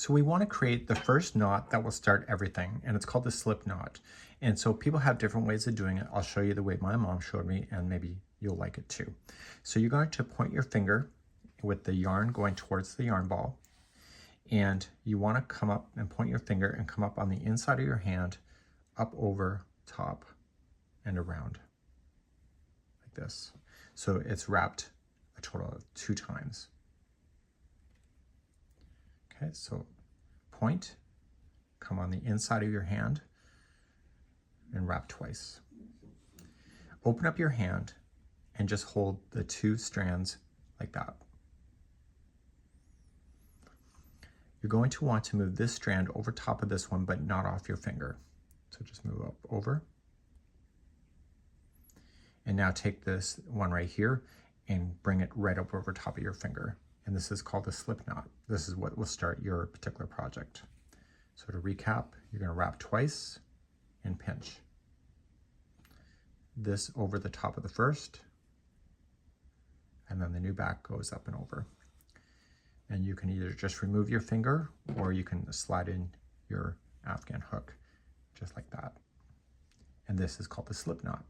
So we want to create the first knot that will start everything, and it's called the slip knot. And so people have different ways of doing it. I'll show you the way my mom showed me, and maybe you'll like it too. So you're going to point your finger with the yarn going towards the yarn ball, and you want to come up and point your finger and come up on the inside of your hand, up over top and around like this. So it's wrapped a total of 2 times. Okay, so point, come on the inside of your hand and wrap twice. Open up your hand and just hold the 2 strands like that. You're going to want to move this strand over top of this one, but not off your finger. So just move up over. And now take this one right here and bring it right up over top of your finger. And this is called a slip knot. This is what will start your particular project. So to recap, you're going to wrap twice and pinch. This over the top of the first, and then the new back goes up and over. And you can either just remove your finger or you can slide in your Afghan hook just like that. And this is called the slip knot.